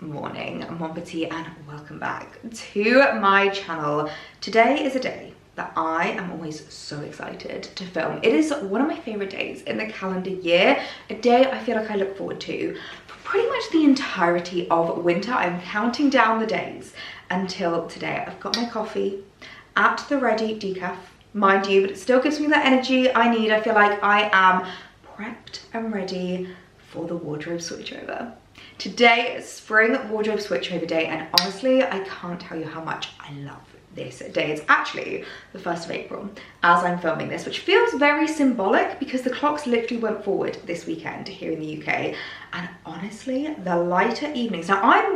morning, mon petit, and welcome back to my channel. Today is a day that I am always so excited to film. It is one of my favorite days in the calendar year, a day I feel like I look forward to for pretty much the entirety of winter. I'm counting down the days until today. I've got my coffee at the ready, decaf, mind you, but it still gives me that energy I need. I feel like I am prepped and ready for the wardrobe switchover. Today is spring wardrobe switchover day, and honestly, I can't tell you how much I love this day. It's actually the 1st of April as I'm filming this, which feels very symbolic because the clocks literally went forward this weekend here in the UK. And honestly, the lighter evenings. Now, I'm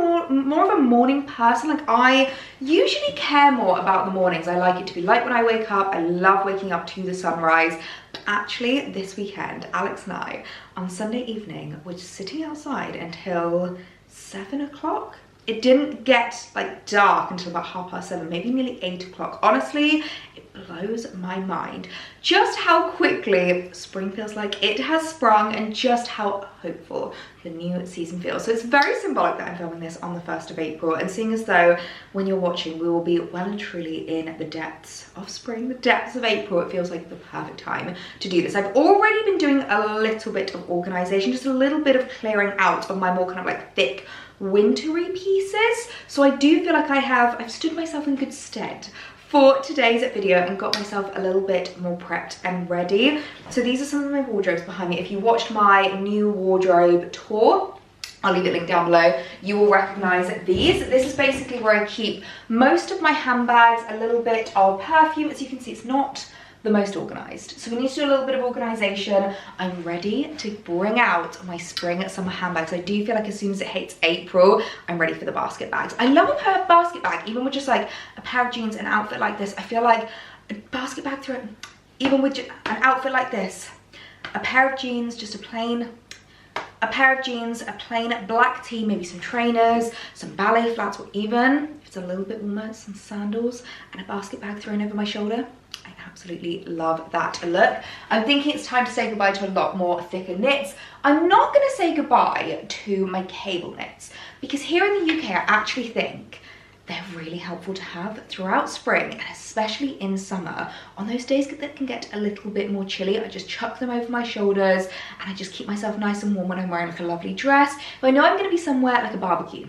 more of a morning person. Like, I usually care more about the mornings. I like it to be light when I wake up. I love waking up to the sunrise. But actually, this weekend, Alex and I, on Sunday evening, were just sitting outside until 7 o'clock. It didn't get like dark until about 7:30, maybe nearly 8 o'clock. Honestly, it blows my mind just how quickly spring feels like it has sprung and just how hopeful the new season feels. So it's very symbolic that I'm filming this on the 1st of April, and seeing as though when you're watching we will be well and truly in the depths of spring, the depths of April, it feels like the perfect time to do this. I've already been doing a little bit of organization, just a little bit of clearing out of my more kind of like thick wintry pieces. So I do feel like I've stood myself in good stead for today's video and got myself a little bit more prepped and ready. So these are some of my wardrobes behind me. If you watched my new wardrobe tour, I'll leave it linked down below, you will recognize these. This is basically where I keep most of my handbags, a little bit of perfume. As you can see, it's not the most organized, so we need to do a little bit of organization. I'm ready to bring out my spring summer handbags. I do feel like as soon as it hits April, I'm ready for the basket bags. I love a basket bag, even with just like a pair of jeans and an outfit like this. I feel like a basket bag through it, even with an outfit like this, a pair of jeans, just a plain black tee, maybe some trainers, some ballet flats, or even if it's a little bit warmer, some sandals and a basket bag thrown over my shoulder. I absolutely love that look. I'm thinking it's time to say goodbye to a lot more thicker knits. I'm not going to say goodbye to my cable knits because here in the UK I actually think they're really helpful to have throughout spring, and especially in summer. On those days that can get a little bit more chilly, I just chuck them over my shoulders and I just keep myself nice and warm when I'm wearing like a lovely dress. If I know I'm going to be somewhere like a barbecue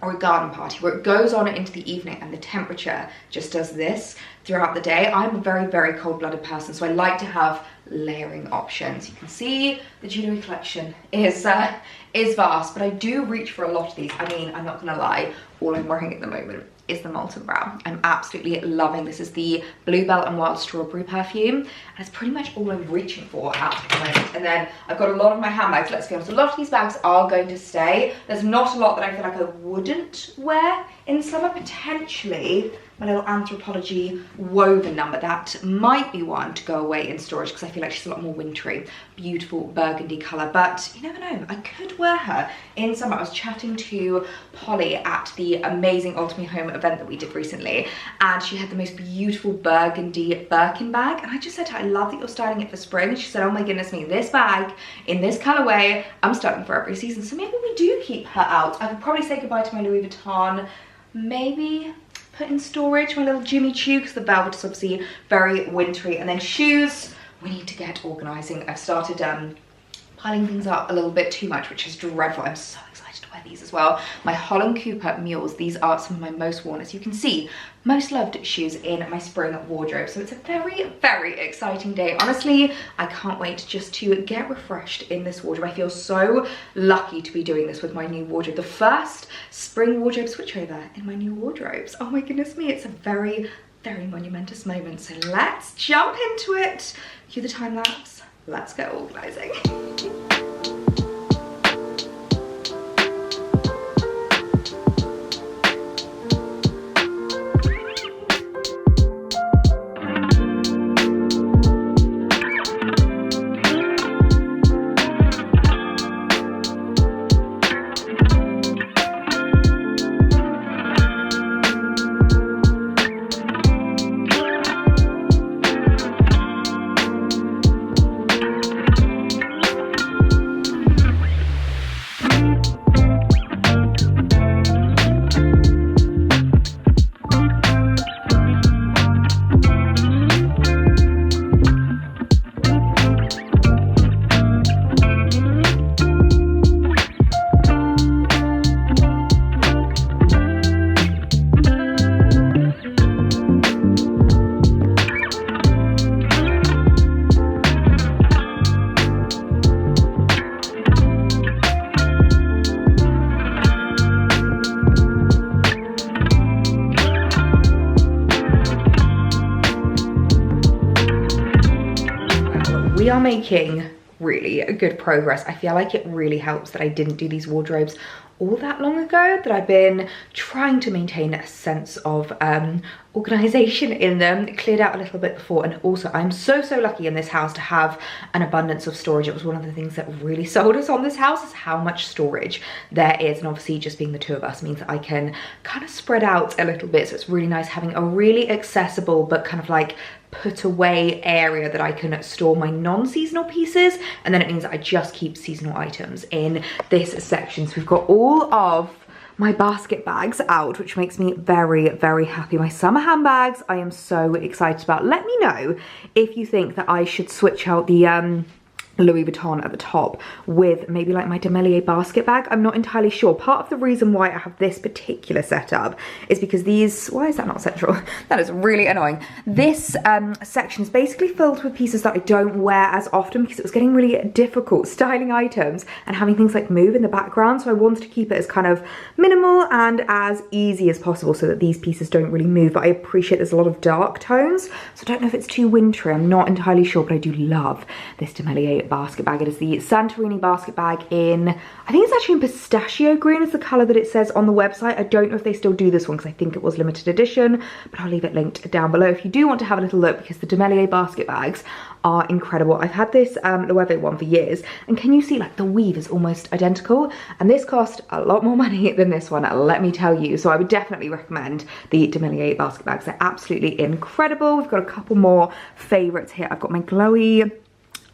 or a garden party where it goes on into the evening and the temperature just does this throughout the day, I'm a very, very cold-blooded person, so I like to have layering options. You can see the jewelry collection is vast, but I do reach for a lot of these. I mean, I'm not gonna lie, all I'm wearing at the moment is the Molten Brow. I'm absolutely loving this. Is the Bluebell and Wild Strawberry perfume, and it's pretty much all I'm reaching for at the moment. And then I've got a lot of my handbags. Let's be honest, a lot of these bags are going to stay. There's not a lot that I feel like I wouldn't wear in summer. Potentially my little Anthropologie woven number, that might be one to go away in storage because I feel like she's a lot more wintry. Beautiful burgundy color, but you never know, I could wear her in summer. I was chatting to Polly at the amazing Ultimate Home event that we did recently, and she had the most beautiful burgundy Birkin bag, and I just said to her, I love that you're styling it for spring. And she said, oh my goodness me, this bag in this colorway, I'm styling for every season. So maybe we do keep her out. I could probably say goodbye to my Louis Vuitton, maybe put in storage my little Jimmy Choo because the velvet is obviously very wintry. And then shoes, we need to get organizing. I've started piling things up a little bit too much, which is dreadful. I'm so excited to wear these as well. My Holland Cooper mules, these are some of my most worn, as you can see, most loved shoes in my spring wardrobe. So it's a very, very exciting day. Honestly, I can't wait just to get refreshed in this wardrobe. I feel so lucky to be doing this with my new wardrobe. The first spring wardrobe switchover in my new wardrobes. Oh my goodness me, it's a very, very monumentous moment. So let's jump into it. Cue the time lapse. Let's go organizing. making really good progress. I feel like it really helps that I didn't do these wardrobes all that long ago, that I've been trying to maintain a sense of organization in them, cleared out a little bit before. And also I'm so lucky in this house to have an abundance of storage. It was one of the things that really sold us on this house, is how much storage there is. And obviously just being the two of us means that I can kind of spread out a little bit, so it's really nice having a really accessible but kind of like put away area that I can store my non-seasonal pieces, and then it means that I just keep seasonal items in this section. So we've got all of my basket bags out, which makes me very happy. My summer handbags I am so excited about. Let me know if you think that I should switch out the Louis Vuitton at the top with maybe like my Demiellier basket bag. I'm not entirely sure. Part of the reason why I have this particular setup is because these, why is that not central? That is really annoying. This section is basically filled with pieces that I don't wear as often, because it was getting really difficult styling items and having things like move in the background. So I wanted to keep it as kind of minimal and as easy as possible so that these pieces don't really move. But I appreciate there's a lot of dark tones, so I don't know if it's too wintry. I'm not entirely sure, but I do love this Demiellier basket bag. It is the Santorini basket bag in, I think it's actually in pistachio green is the colour that it says on the website. I don't know if they still do this one because I think it was limited edition, but I'll leave it linked down below if you do want to have a little look, because the Demiellier basket bags are incredible. I've had this Loewe one for years, and can you see like the weave is almost identical, and this cost a lot more money than this one, let me tell you. So I would definitely recommend the Demiellier basket bags. They're absolutely incredible. We've got a couple more favourites here. I've got my glowy,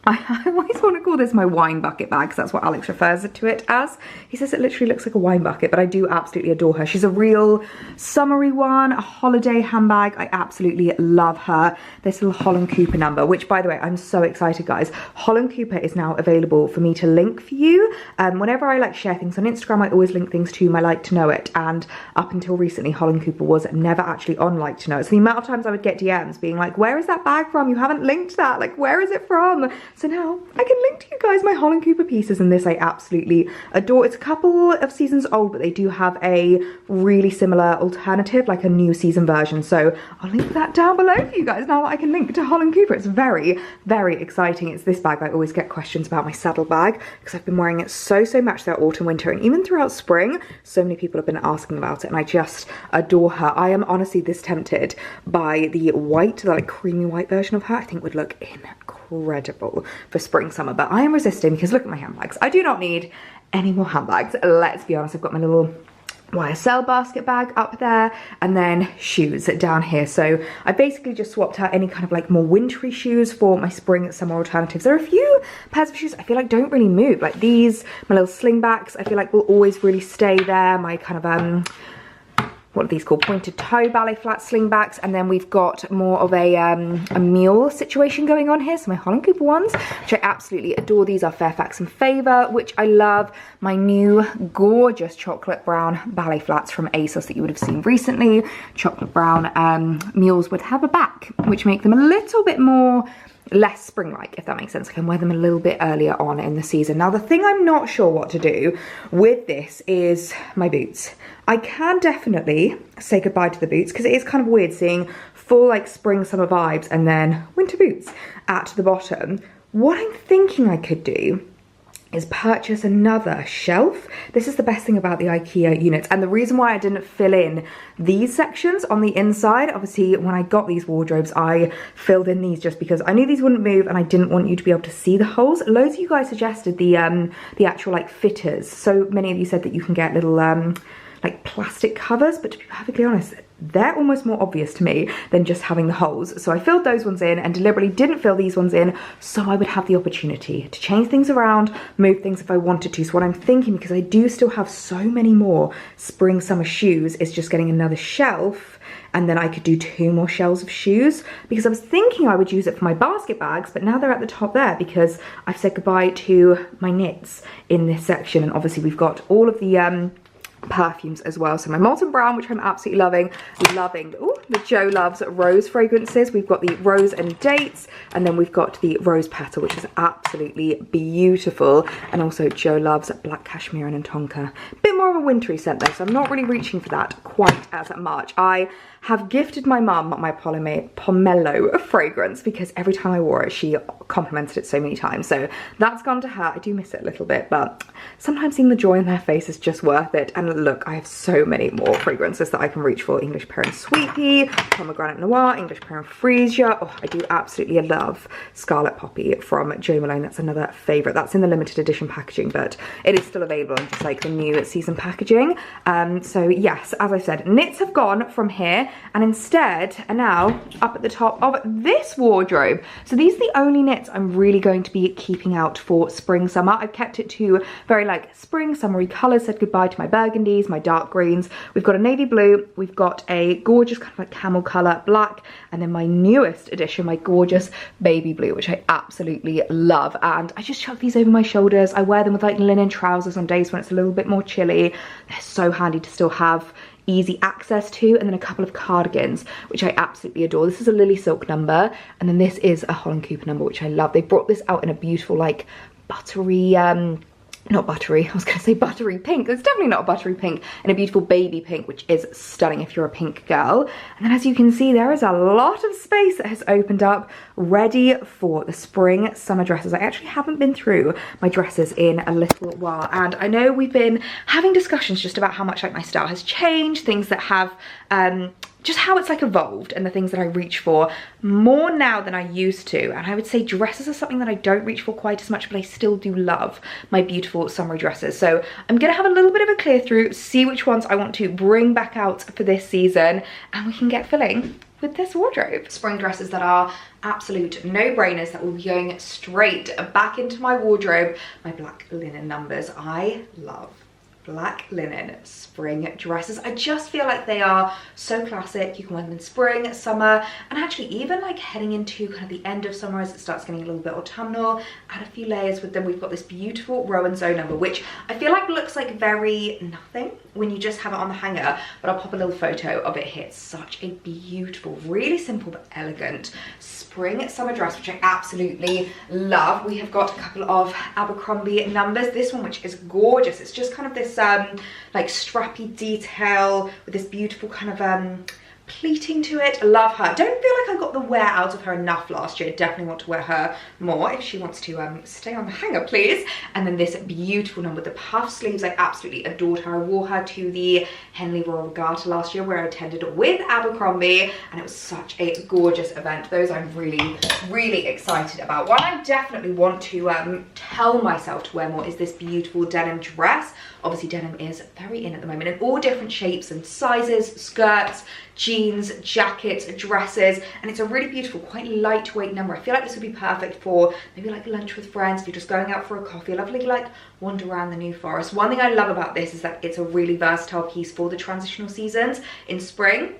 I always want to call this my wine bucket bag, because that's what Alex refers to it as. He says it literally looks like a wine bucket, but I do absolutely adore her. She's a real summery one, a holiday handbag. I absolutely love her. This little Holland Cooper number, which by the way, I'm so excited guys. Holland Cooper is now available for me to link for you. Whenever I like share things on Instagram, I always link things to my like to know it. And up until recently, Holland Cooper was never actually on like to know it. So the amount of times I would get DMs being like, where is that bag from? You haven't linked that. Like, where is it from? So now I can link to you guys my Holland Cooper pieces, and this I absolutely adore. It's a couple of seasons old, but they do have a really similar alternative, like a new season version. So I'll link that down below for you guys now that I can link to Holland Cooper. It's very exciting. It's this bag I always get questions about, my saddle bag, because I've been wearing it so much throughout autumn, winter, and even throughout spring. So many people have been asking about it, and I just adore her. I am honestly this tempted by the white, the like creamy white version of her. I think would look incredible for spring summer, but I am resisting because look at my handbags. I do not need any more handbags, let's be honest. I've got my little YSL basket bag up there, and then shoes down here. So I basically just swapped out any kind of like more wintry shoes for my spring summer alternatives. There are a few pairs of shoes I feel like don't really move, like these, my little slingbacks, I feel like will always really stay there. My kind of what are these called, pointed toe ballet flat slingbacks, and then we've got more of a mule situation going on here. So my Holland Cooper ones, which I absolutely adore. These are Fairfax and Favour, which I love. My new gorgeous chocolate brown ballet flats from ASOS that you would have seen recently. Chocolate brown mules with have a back, which make them a little bit more less spring-like, if that makes sense. I can wear them a little bit earlier on in the season. Now the thing I'm not sure what to do with this is my boots. I can definitely say goodbye to the boots, because it is kind of weird seeing full like spring summer vibes and then winter boots at the bottom. What I'm thinking I could do is purchase another shelf. This is the best thing about the IKEA units, and the reason why I didn't fill in these sections on the inside, obviously when I got these wardrobes I filled in these just because I knew these wouldn't move and I didn't want you to be able to see the holes. Loads of you guys suggested the actual like fitters. So many of you said that you can get little like plastic covers, but to be perfectly honest, they're almost more obvious to me than just having the holes. So I filled those ones in and deliberately didn't fill these ones in, so I would have the opportunity to change things around, move things if I wanted to. So what I'm thinking, because I do still have so many more spring summer shoes, is just getting another shelf, and then I could do 2 more shelves of shoes, because I was thinking I would use it for my basket bags, but now they're at the top there because I've said goodbye to my knits in this section. And obviously we've got all of the perfumes as well. So my Molten Brown, which I'm absolutely loving. Ooh, the Jo Loves Rose fragrances. We've got the Rose and Dates, and then we've got the Rose Petal, which is absolutely beautiful. And also Jo Loves Black Cashmere and Tonka. Bit more of a wintry scent though, so I'm not really reaching for that quite as much. I have gifted my mum my Pomelo fragrance because every time I wore it, she complimented it so many times. So that's gone to her. I do miss it a little bit, but sometimes seeing the joy in their face is just worth it. And look, I have so many more fragrances that I can reach for. English Pear and Sweet Pea, Pomegranate Noir, English Pear and Freesia. Oh, I do absolutely love Scarlet Poppy from Jo Malone. That's another favourite. That's in the limited edition packaging, but it is still available in just like the new season packaging. So yes, as I said, knits have gone from here and instead are now up at the top of this wardrobe. So these are the only knits I'm really going to be keeping out for spring summer. I've kept it to very like spring summery colours, said goodbye to my burgundies, my dark greens. We've got a navy blue, we've got a gorgeous kind of like camel colour black, and then my newest addition, my gorgeous baby blue, which I absolutely love. And I just chuck these over my shoulders. I wear them with like linen trousers on days when it's a little bit more chilly. They're so handy to still have easy access to. And then a couple of cardigans, which I absolutely adore. This is a Lily Silk number, and then this is a Holland Cooper number, which I love. They brought this out in a beautiful like buttery, not buttery, I was going to say buttery pink. It's definitely not a buttery pink, and a beautiful baby pink, which is stunning if you're a pink girl. And then as you can see, there is a lot of space that has opened up ready for the spring summer dresses. I actually haven't been through my dresses in a little while, and I know we've been having discussions just about how much like my style has changed, things that have just how it's like evolved, and the things that I reach for more now than I used to. And I would say dresses are something that I don't reach for quite as much, but I still do love my beautiful summery dresses. So I'm gonna have a little bit of a clear through, see which ones I want to bring back out for this season, and we can get filling with this wardrobe. Spring dresses that are absolute no-brainers that will be going straight back into my wardrobe. My black linen numbers. I love black linen spring dresses. I just feel like they are so classic. You can wear them in spring, summer, and actually even like heading into kind of the end of summer as it starts getting a little bit autumnal. Add a few layers with them. We've got this beautiful Rowan Zoe number, which I feel like looks like very nothing when you just have it on the hanger, but I'll pop a little photo of it here. It's such a beautiful, really simple but elegant spring summer dress, which I absolutely love. We have got a couple of Abercrombie numbers. This one, which is gorgeous. It's just kind of this like strappy detail with this beautiful kind of pleating to it. I love her. Don't feel like I got the wear out of her enough last year. Definitely want to wear her more. If she wants to stay on the hanger, please. And then this beautiful one with the puff sleeves. I absolutely adored her. I wore her to the Henley Royal Regatta last year, where I attended with Abercrombie, and it was such a gorgeous event. Those I'm really, really excited about. One I definitely want to tell myself to wear more is this beautiful denim dress. Obviously denim is very in at the moment in all different shapes and sizes, skirts, jeans, jackets, dresses, and it's a really beautiful, quite lightweight number. I feel like this would be perfect for maybe like lunch with friends, if you're just going out for a coffee, a lovely like wander around the New Forest. One thing I love about this is that it's a really versatile piece for the transitional seasons. In spring,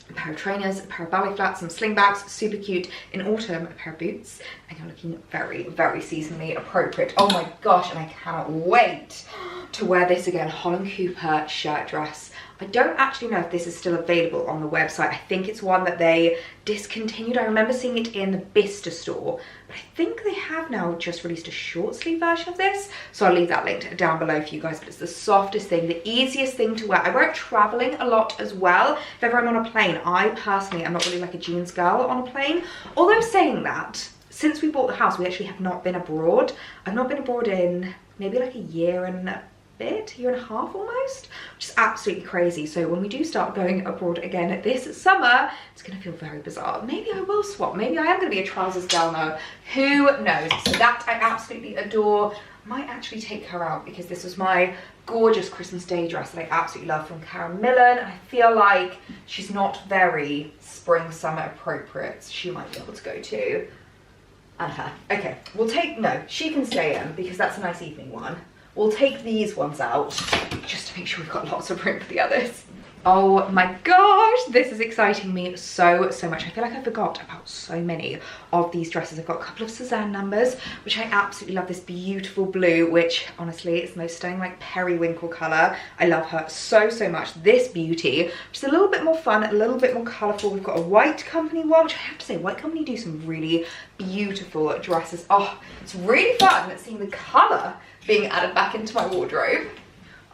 a pair of trainers, a pair of ballet flats, some slingbacks, super cute. In autumn, a pair of boots, and you're looking very, very seasonally appropriate. Oh my gosh, and I cannot wait to wear this again. Holland Cooper shirt dress. I don't actually know if this is still available on the website. I think it's one that they discontinued. I remember seeing it in the Bicester store, but I think they have now just released a short sleeve version of this. So I'll leave that linked down below for you guys, but it's the softest thing, the easiest thing to wear. I wear it traveling a lot as well. If ever I'm on a plane, I personally am not really like a jeans girl on a plane. Although saying that, since we bought the house, we actually have not been abroad. I've not been abroad in maybe like a year and a and a half almost, which is absolutely crazy. So when we do start going abroad again this summer, it's gonna feel very bizarre. Maybe I will swap. Maybe I am gonna be a trousers girl now. Who knows? So that I absolutely adore. I might actually take her out because this was my gorgeous Christmas Day dress that I absolutely love from Karen Millen. And I feel like she's not very spring summer appropriate. So she might be able to go too. And her. Okay, we'll take, no, she can stay in because that's a nice evening one. We'll take these ones out just to make sure we've got lots of room for the others. Oh my gosh, this is exciting me so much. I feel like I forgot about so many of these dresses. I've got a couple of Suzanne numbers, which I absolutely love. This beautiful blue, which honestly is the most stunning like periwinkle color. I love her so much. This beauty, which is a little bit more fun, a little bit more colorful. We've got a White Company one, which I have to say, White Company do some really beautiful dresses. Oh, it's really fun seeing the color being added back into my wardrobe.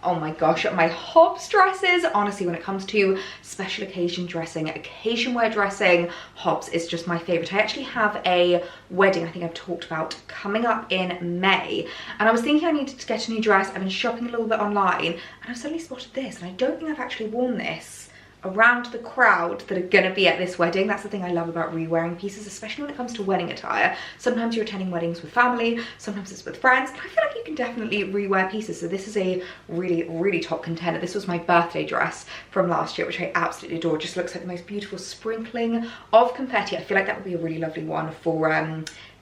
Oh my gosh, my Hobbs dresses, honestly, when it comes to special occasion dressing, occasion wear dressing, Hobbs is just my favorite. I actually have a wedding I think I've talked about coming up in May, and I was thinking I needed to get a new dress. I've been shopping a little bit online, and I've suddenly spotted this, and I don't think I've actually worn this around the crowd that are gonna be at this wedding. That's the thing I love about re-wearing pieces, especially when it comes to wedding attire. Sometimes you're attending weddings with family, sometimes it's with friends, and I feel like you can definitely re-wear pieces. So this is a really top contender. This was my birthday dress from last year, which I absolutely adore. It just looks like the most beautiful sprinkling of confetti. I feel like that would be a really lovely one for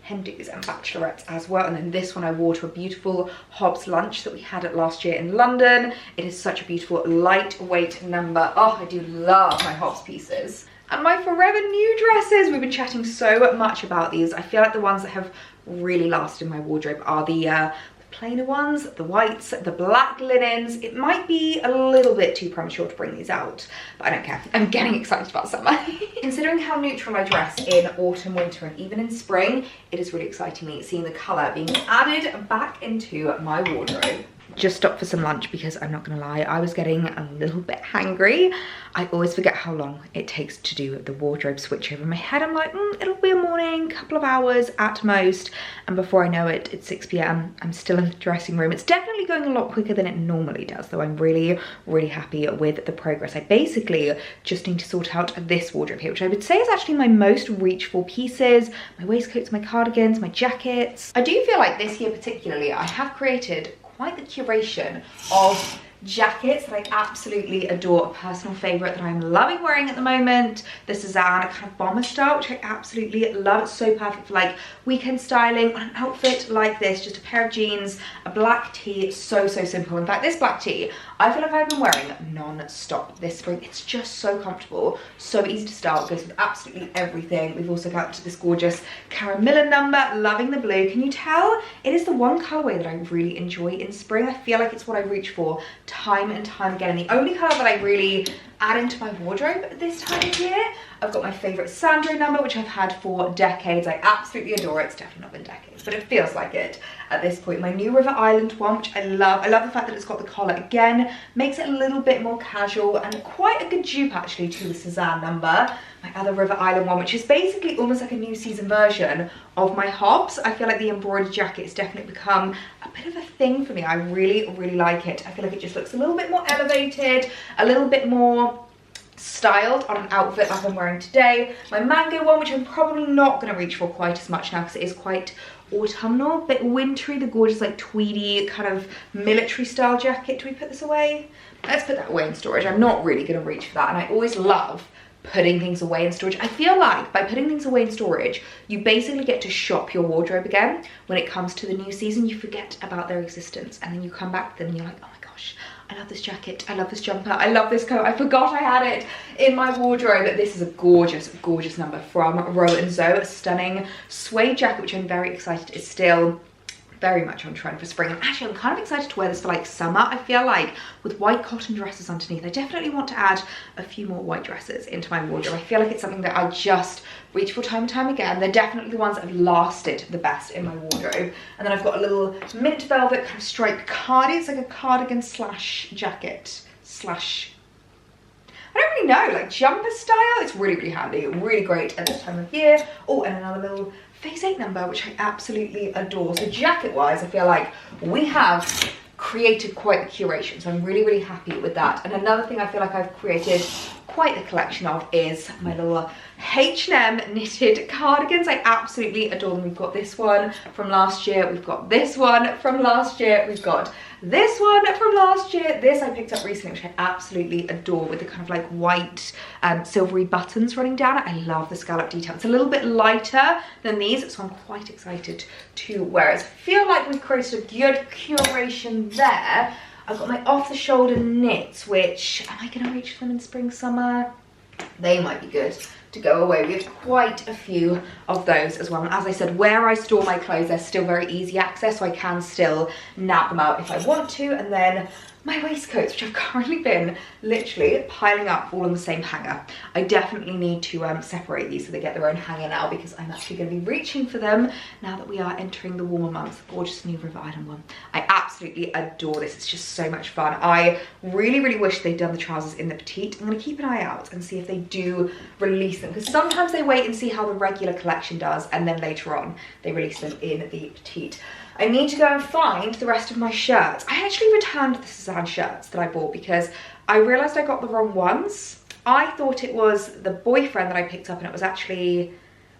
hen dos and bachelorettes as well. And then this one I wore to a beautiful Hobbs lunch that we had at last year in London. It is such a beautiful lightweight number. Oh, I do love my Hobbs pieces. And my forever new dresses, we've been chatting so much about these. I feel like the ones that have really lasted in my wardrobe are the plainer ones, the whites, the black linens. It might be a little bit too premature to bring these out, but I don't care. I'm getting excited about summer. Considering how neutral I dress in autumn, winter, and even in spring, it is really exciting me seeing the colour being added back into my wardrobe. Just stopped for some lunch because I'm not gonna lie, I was getting a little bit hangry. I always forget how long it takes to do the wardrobe switchover. In my head, I'm like, it'll be a morning, couple of hours at most. And before I know it, it's 6 p.m. I'm still in the dressing room. It's definitely going a lot quicker than it normally does, though I'm really happy with the progress. I basically just need to sort out this wardrobe here, which I would say is actually my most reachable pieces. My waistcoats, my cardigans, my jackets. I do feel like this year particularly, I have created quite the curation of jackets that I absolutely adore. A personal favourite that I'm loving wearing at the moment, the Suzanne kind of bomber style, which I absolutely love. It's so perfect for like weekend styling on an outfit like this. Just a pair of jeans, a black tee, so simple. In fact, this black tee I feel like I've been wearing non-stop this spring. It's just so comfortable, so easy to style, goes with absolutely everything. We've also got this gorgeous Caramilla number, loving the blue. Can you tell? It is the one colourway that I really enjoy in spring. I feel like it's what I reach for time and time again, and the only colour that I really add into my wardrobe at this time of year. I've got my favourite Sandro number, which I've had for decades. I absolutely adore it. It's definitely not been decades, but it feels like it at this point. My new River Island one, which I love. I love the fact that it's got the collar again, makes it a little bit more casual, and quite a good dupe actually to the Suzanne number. My other River Island one, which is basically almost like a new season version of my Hobbs. I feel like the embroidered jacket has definitely become a bit of a thing for me. I really like it. I feel like it just looks a little bit more elevated, a little bit more styled on an outfit like I'm wearing today. My Mango one, which I'm probably not going to reach for quite as much now because it is quite autumnal, bit wintry, the gorgeous like tweedy kind of military style jacket. Do we put this away? Let's put that away in storage. I'm not really going to reach for that, and I always love putting things away in storage. I feel like by putting things away in storage, you basically get to shop your wardrobe again. When it comes to the new season, you forget about their existence, and then you come back to them and you're like, oh my gosh, I love this jacket, I love this jumper, I love this coat, I forgot I had it in my wardrobe. This is a gorgeous number from Row & Zoe, a stunning suede jacket, which I'm very excited is still very much on trend for spring. And actually I'm kind of excited to wear this for like summer. I feel like with white cotton dresses underneath, I definitely want to add a few more white dresses into my wardrobe. I feel like it's something that I just reach for time and time again. They're definitely the ones that have lasted the best in my wardrobe. And then I've got a little mint velvet kind of striped cardigan. It's like a cardigan slash jacket slash, I don't really know, like jumper style. It's really handy, really great at this time of year. Oh, and another little Phase 8 number, which I absolutely adore. So jacket wise, I feel like we have created quite the curation, so I'm really happy with that. And another thing I feel like I've created quite the collection of is my little H&M knitted cardigans. I absolutely adore them. We've got this one from last year, we've got this one from last year, we've got this one from last year. This I picked up recently, which I absolutely adore, with the kind of like white silvery buttons running down it. I love the scallop detail. It's a little bit lighter than these, so I'm quite excited to wear it. I feel like we've created a good curation there. I've got my off-the-shoulder knits, which, am I going to reach them in spring, summer? They might be good to go away. We have quite a few of those as well. And as I said, where I store my clothes, they're still very easy access, so I can still nab them out if I want to. And then my waistcoats, which I've currently been literally piling up all on the same hanger. I definitely need to separate these so they get their own hanger now, because I'm actually going to be reaching for them now that we are entering the warmer months. Gorgeous new River Island one. I absolutely adore this. It's just so much fun. I really, really wish they'd done the trousers in the petite. I'm going to keep an eye out and see if they do release them, because sometimes they wait and see how the regular collection does, and then later on they release them in the petite. I need to go and find the rest of my shirts. I actually returned the Suzanne shirts that I bought because I realised I got the wrong ones. I thought it was the boyfriend that I picked up, and it was actually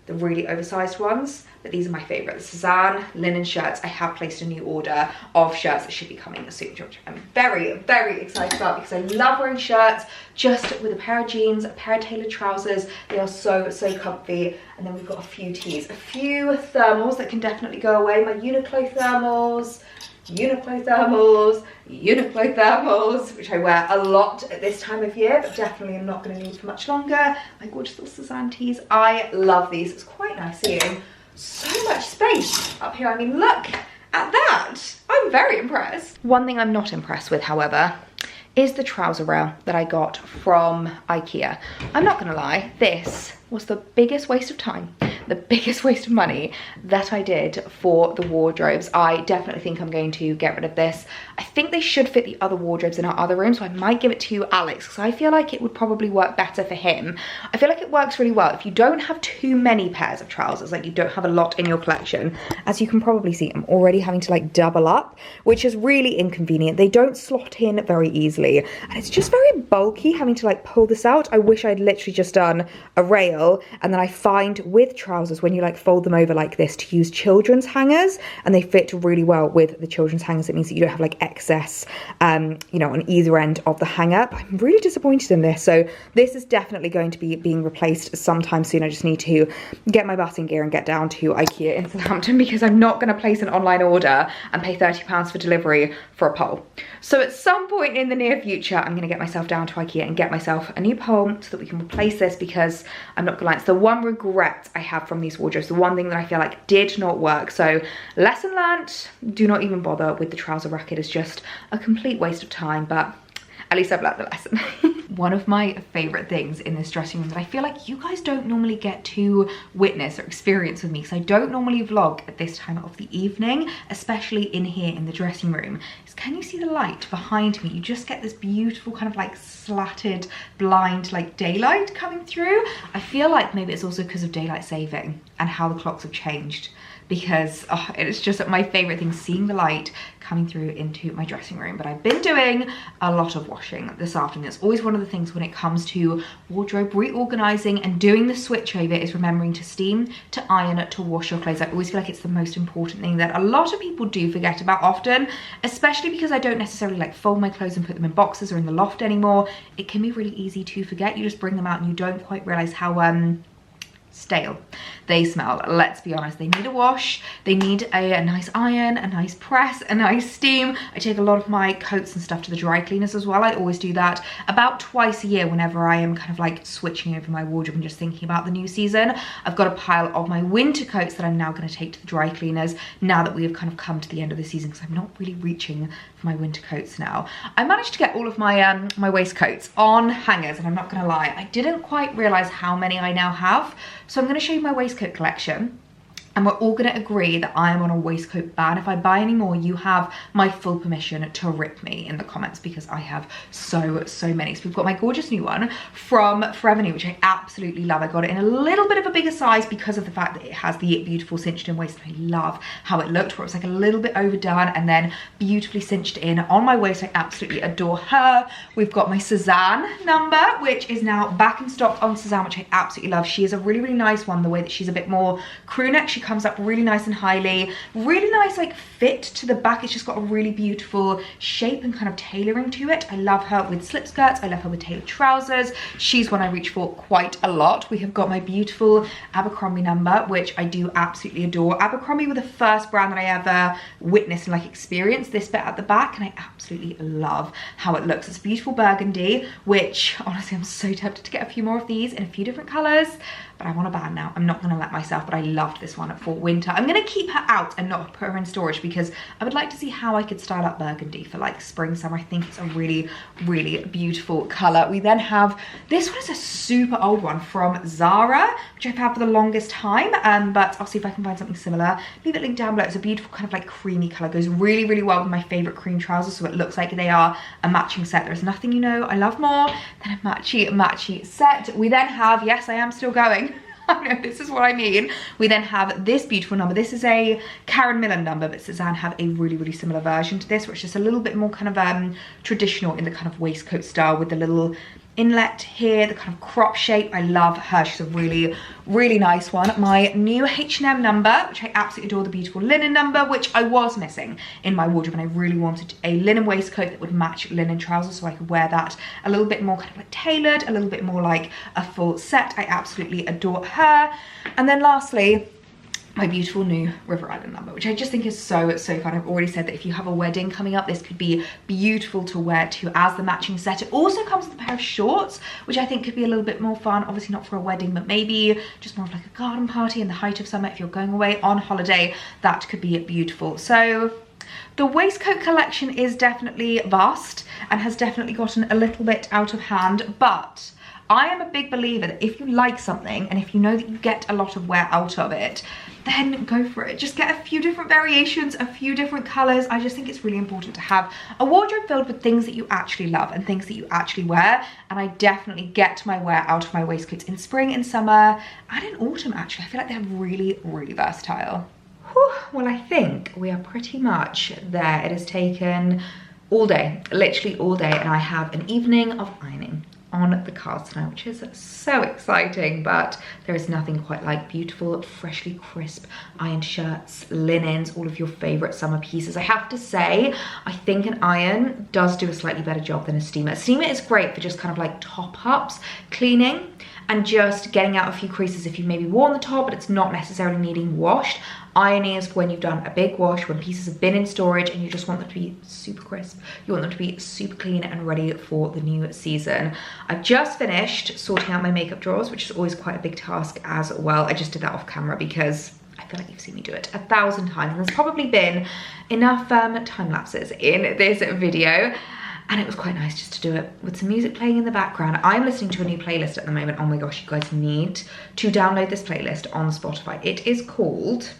the really oversized ones, but these are my favourite. The Suzanne linen shirts. I have placed a new order of shirts that should be coming soon, which I'm very, very excited about, because I love wearing shirts just with a pair of jeans, a pair of tailored trousers. They are so, so comfy. And then we've got a few tees, a few thermals that can definitely go away. My Uniqlo thermals, which I wear a lot at this time of year, but definitely I'm not going to need for much longer. My gorgeous little Suzanne tees. I love these. It's quite nice seeing so much space up here. I mean, look at that. I'm very impressed. One thing I'm not impressed with, however, is the trouser rail that I got from IKEA. I'm not gonna lie, this was the biggest waste of time, the biggest waste of money that I did for the wardrobes. I definitely think I'm going to get rid of this. I think they should fit the other wardrobes in our other room, so I might give it to Alex, because I feel like it would probably work better for him. I feel like it works really well if you don't have too many pairs of trousers, like you don't have a lot in your collection. As you can probably see, I'm already having to like double up, which is really inconvenient. They don't slot in very easily, and it's just very bulky having to like pull this out. I wish I'd literally just done a rail, and then I find with trousers, when you like fold them over like this, to use children's hangers, and they fit really well with the children's hangers. It means that you don't have like excess you know, on either end of the hanger. But I'm really disappointed in this, so this is definitely going to be being replaced sometime soon. I just need to get my butt in gear and get down to IKEA in Southampton, because I'm not going to place an online order and pay £30 for delivery for a pole. So at some point in the near future, I'm going to get myself down to IKEA and get myself a new pole so that we can replace this, because I'm not gonna lie, it's the one regret I have from these wardrobes, the one thing that I feel like did not work. So lesson learnt, do not even bother with the trouser racket. It's just a complete waste of time, but at least I've learned the lesson. One of my favorite things in this dressing room that I feel like you guys don't normally get to witness or experience with me, because I don't normally vlog at this time of the evening, especially in here in the dressing room, is can you see the light behind me? You just get this beautiful kind of like slatted blind like daylight coming through. I feel like maybe it's also because of daylight saving and how the clocks have changed, because it's just my favorite thing, seeing the light coming through into my dressing room. But I've been doing a lot of washing this afternoon. It's always one of the things when it comes to wardrobe reorganizing and doing the switchover, is remembering to steam, to iron, to wash your clothes. I always feel like it's the most important thing that a lot of people do forget about often, especially because I don't necessarily like fold my clothes and put them in boxes or in the loft anymore. It can be really easy to forget. You just bring them out and you don't quite realize how stale they smell. Let's be honest, they need a wash, they need a nice iron, a nice press, a nice steam. I take a lot of my coats and stuff to the dry cleaners as well. I always do that about twice a year whenever I am kind of like switching over my wardrobe and just thinking about the new season. I've got a pile of my winter coats that I'm now going to take to the dry cleaners now that we have kind of come to the end of the season, because I'm not really reaching for my winter coats now. I managed to get all of my my waistcoats on hangers, and I'm not going to lie, I didn't quite realize how many I now have. So I'm going to show you my waistcoat collection, and we're all going to agree that I am on a waistcoat ban. If I buy any more, you have my full permission to rip me in the comments, because I have so many. So we've got my gorgeous new one from Forever New, which I absolutely love. I got it in a little bit of a bigger size because of the fact that it has the beautiful cinched in waist. I love how it looked, where it was like a little bit overdone and then beautifully cinched in on my waist. I absolutely adore her. We've got my Suzanne number, which is now back in stock on Suzanne, which I absolutely love. She is a really nice one, the way that she's a bit more crew neck. She comes up really nice and highly, really nice like fit to the back. It's just got a really beautiful shape and kind of tailoring to it. I love her with slip skirts, I love her with tailored trousers. She's one I reach for quite a lot. We have got my beautiful Abercrombie number, which I do absolutely adore. Abercrombie were the first brand that I ever witnessed and like experienced this bit at the back, and I absolutely love how it looks. It's beautiful burgundy, which honestly I'm so tempted to get a few more of these in a few different colors, but I want a band now. I'm not gonna let myself, but I loved this one for winter. I'm gonna keep her out and not put her in storage because I would like to see how I could style up burgundy for like spring, summer. I think it's a really, really beautiful color. We then have, this one is a super old one from Zara, which I've had for the longest time, but I'll see if I can find something similar. Leave it linked down below. It's a beautiful kind of like creamy color. Goes really, really well with my favorite cream trousers, so it looks like they are a matching set. There's nothing, you know, I love more than a matchy set. We then have, yes, I am still going. I know, this is what I mean. We then have this beautiful number. This is a Karen Millen number, but Suzanne have a really, really similar version to this, which is a little bit more kind of traditional in the kind of waistcoat style with the little inlet here, the kind of crop shape. I love her. She's a really, really nice one. My new H&M number, which I absolutely adore, the beautiful linen number, which I was missing in my wardrobe, and I really wanted a linen waistcoat that would match linen trousers so I could wear that a little bit more kind of like tailored, a little bit more like a full set. I absolutely adore her. And then lastly, my beautiful new River Island number, which I just think is so, so fun. I've already said that if you have a wedding coming up, this could be beautiful to wear to as the matching set. It also comes with a pair of shorts, which I think could be a little bit more fun. Obviously not for a wedding, but maybe just more of like a garden party in the height of summer. If you're going away on holiday, that could be beautiful. So the waistcoat collection is definitely vast and has definitely gotten a little bit out of hand, but I am a big believer that if you like something and if you know that you get a lot of wear out of it, then go for it. Just get a few different variations, a few different colors. I just think it's really important to have a wardrobe filled with things that you actually love and things that you actually wear. And I definitely get my wear out of my waistcoats in spring, in summer, and in autumn actually. I feel like they're really, really versatile. Whew, well, I think we are pretty much there. It has taken all day, literally all day, and I have an evening of ironing on the cards tonight, which is so exciting, but there is nothing quite like beautiful, freshly crisp ironed shirts, linens, all of your favorite summer pieces. I have to say, I think an iron does do a slightly better job than a steamer. A steamer is great for just kind of like top ups, cleaning, and just getting out a few creases if you've maybe worn the top, but it's not necessarily needing washed. Ironing is when you've done a big wash, when pieces have been in storage and you just want them to be super crisp. You want them to be super clean and ready for the new season. I've just finished sorting out my makeup drawers, which is always quite a big task as well. I just did that off camera because I feel like you've seen me do it 1,000 times. And there's probably been enough time lapses in this video. And it was quite nice just to do it with some music playing in the background. I'm listening to a new playlist at the moment. Oh my gosh, you guys need to download this playlist on Spotify. It is called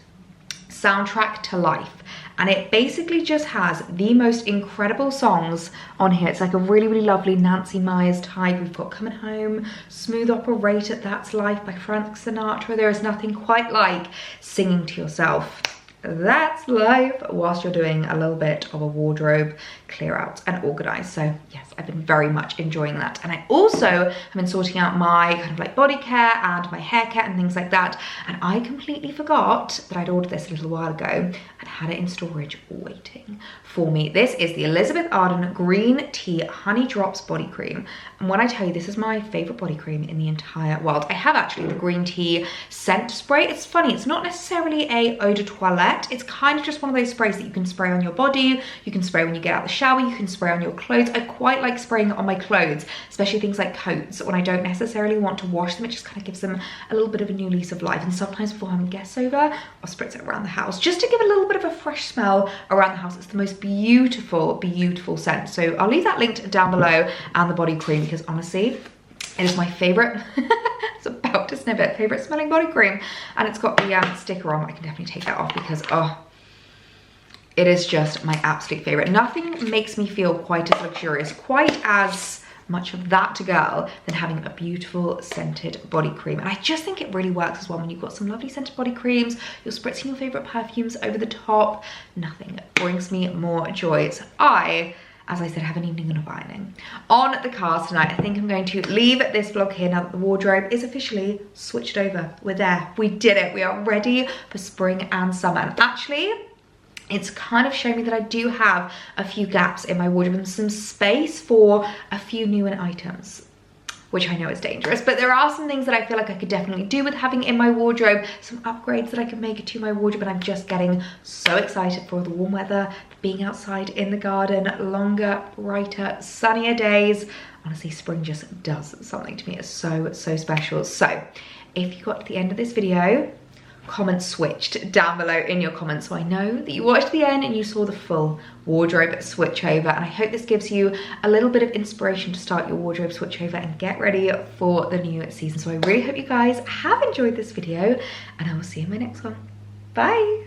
Soundtrack to Life, and it basically just has the most incredible songs on here. It's like a really, really lovely Nancy Myers type. We've got Coming Home, Smooth Operator, That's Life by Frank Sinatra. There is nothing quite like singing to yourself That's Life whilst you're doing a little bit of a wardrobe clear out and organize. So yes, I've been very much enjoying that. And I also have been sorting out my kind of like body care and my hair care and things like that. And I completely forgot that I'd ordered this a little while ago and had it in storage waiting for me. This is the Elizabeth Arden Green Tea Honey Drops Body Cream. And when I tell you, this is my favorite body cream in the entire world. I have actually the green tea scent spray. It's funny, it's not necessarily a eau de toilette. It's kind of just one of those sprays that you can spray on your body. You can spray when you get out of the shower. You can spray on your clothes. I quite like spraying it on my clothes, especially things like coats. When I don't necessarily want to wash them, it just kind of gives them a little bit of a new lease of life. And sometimes before having guests over, I'll spritz it around the house just to give a little bit of a fresh smell around the house. It's the most beautiful, beautiful scent. So I'll leave that linked down below, and the body cream, because honestly, it is my favorite. It's about to snip it. Favorite smelling body cream, and it's got the sticker on. I can definitely take that off because it is just my absolute favorite. Nothing makes me feel quite as luxurious, quite as much of that girl, than having a beautiful scented body cream. And I just think it really works as well when you've got some lovely scented body creams, you're spritzing your favorite perfumes over the top. Nothing brings me more joy. So I as I said, have an evening of ironing. On the cars tonight, I think I'm going to leave this vlog here now that the wardrobe is officially switched over. We're there, we did it. We are ready for spring and summer. And actually, it's kind of shown me that I do have a few gaps in my wardrobe and some space for a few new items, which I know is dangerous, but there are some things that I feel like I could definitely do with having in my wardrobe, some upgrades that I could make to my wardrobe, and I'm just getting so excited for the warm weather, for being outside in the garden, longer, brighter, sunnier days. Honestly, spring just does something to me. It's so, so special. So if you got to the end of this video, comment switched down below in your comments so I know that you watched the end and you saw the full wardrobe switchover. And I hope this gives you a little bit of inspiration to start your wardrobe switchover and get ready for the new season. So I really hope you guys have enjoyed this video, and I will see you in my next one. Bye.